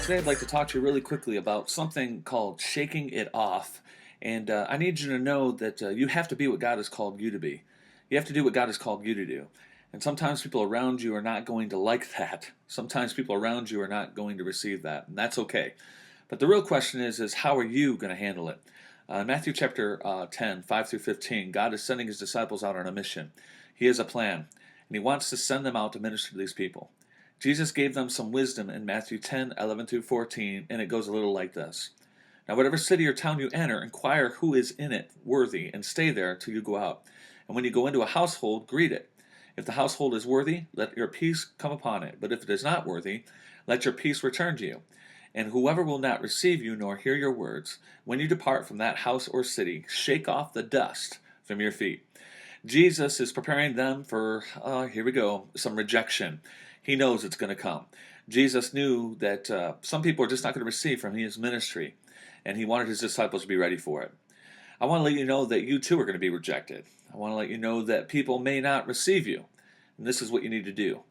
Today I'd like to talk to you really quickly about something called shaking it off. And I need you to know that you have to be what God has called you to be. You have to do what God has called you to do. And sometimes people around you are not going to like that. Sometimes people around you are not going to receive that, and that's okay. But the real question is how are you going to handle it? Matthew chapter 10, 5 through 15, God is sending his disciples out on a mission. He has a plan, and he wants to send them out to minister to these people. Jesus gave them some wisdom in Matthew 10, 11 through 14, and it goes a little like this. Now whatever city or town you enter, inquire who is in it worthy, and stay there till you go out. And when you go into a household, greet it. If the household is worthy, let your peace come upon it. But if it is not worthy, let your peace return to you. And whoever will not receive you nor hear your words, when you depart from that house or city, shake off the dust from your feet. Jesus is preparing them for, here we go, some rejection. He knows it's going to come. Jesus knew that some people are just not going to receive from his ministry, and he wanted his disciples to be ready for it. I want to let you know that you too are going to be rejected. I want to let you know that people may not receive you, and this is what you need to do.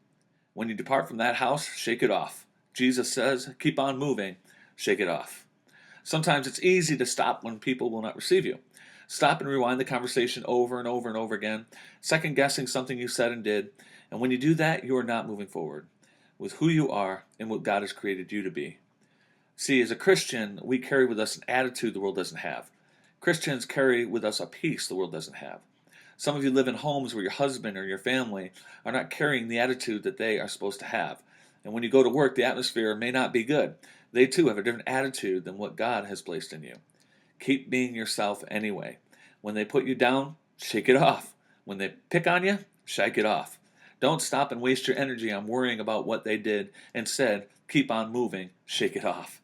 When you depart from that house, shake it off. Jesus says, keep on moving, shake it off. Sometimes it's easy to stop when people will not receive you. Stop and rewind the conversation over and over and over again, second guessing something you said and did. And when you do that, you are not moving forward with who you are and what God has created you to be. See, as a Christian, we carry with us an attitude the world doesn't have. Christians carry with us a peace the world doesn't have. Some of you live in homes where your husband or your family are not carrying the attitude that they are supposed to have. And when you go to work, the atmosphere may not be good. They too have a different attitude than what God has placed in you. Keep being yourself anyway. When they put you down, shake it off. When they pick on you, shake it off. Don't stop and waste your energy on worrying about what they did. Instead, keep on moving, shake it off.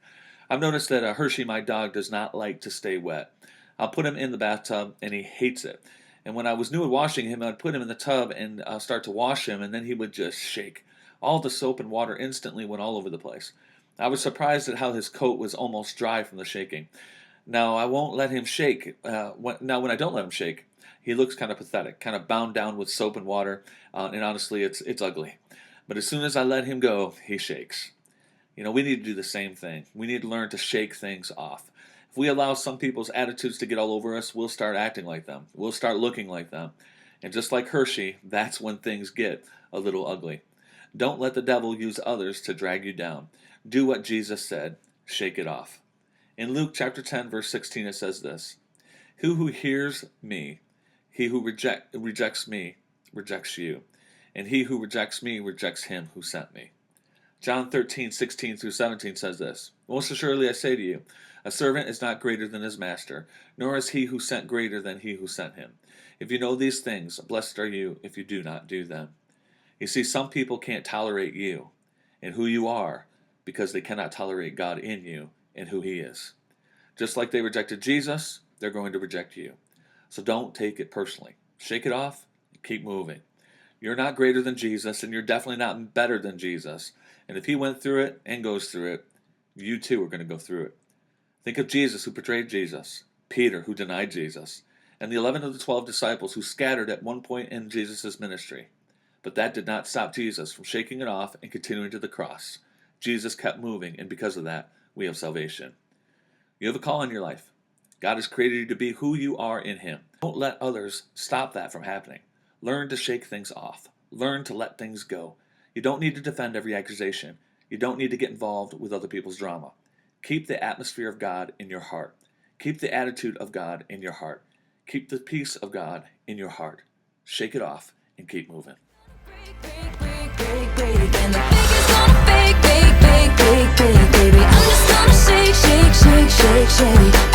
I've noticed that Hershey, my dog, does not like to stay wet. I'll put him in the bathtub, and he hates it. And when I was new at washing him, I'd put him in the tub and start to wash him, and then he would just shake. All the soap and water instantly went all over the place. I was surprised at how his coat was almost dry from the shaking. Now, I won't let him shake. When I don't let him shake, he looks kind of pathetic, kind of bound down with soap and water, and honestly, it's ugly. But as soon as I let him go, he shakes. You know, we need to do the same thing. We need to learn to shake things off. If we allow some people's attitudes to get all over us, we'll start acting like them. We'll start looking like them. And just like Hershey, that's when things get a little ugly. Don't let the devil use others to drag you down. Do what Jesus said. Shake it off. In Luke chapter 10, verse 16, it says this, "He who hears me, he who rejects me, rejects you. And he who rejects me, rejects him who sent me." John 13, 16 through 17 says this, "Most assuredly I say to you, a servant is not greater than his master, nor is he who sent greater than he who sent him. If you know these things, blessed are you if you do not do them." You see, some people can't tolerate you and who you are because they cannot tolerate God in you and who he is. Just like they rejected Jesus, they're going to reject you. So don't take it personally. Shake it off and keep moving. You're not greater than Jesus, and you're definitely not better than Jesus. And if he went through it and goes through it, you too are going to go through it. Think of Jesus who betrayed Jesus, Peter who denied Jesus, and the 11 of the 12 disciples who scattered at one point in Jesus' ministry. But that did not stop Jesus from shaking it off and continuing to the cross. Jesus kept moving, and because of that, we have salvation. You have a call in your life. God has created you to be who you are in him. Don't let others stop that from happening. Learn to shake things off. Learn to let things go. You don't need to defend every accusation. You don't need to get involved with other people's drama. Keep the atmosphere of God in your heart. Keep the attitude of God in your heart. Keep the peace of God in your heart. Shake it off and keep moving. And the biggest gonna bake, baby. I'm just gonna shake, shake, shake, shake, shake.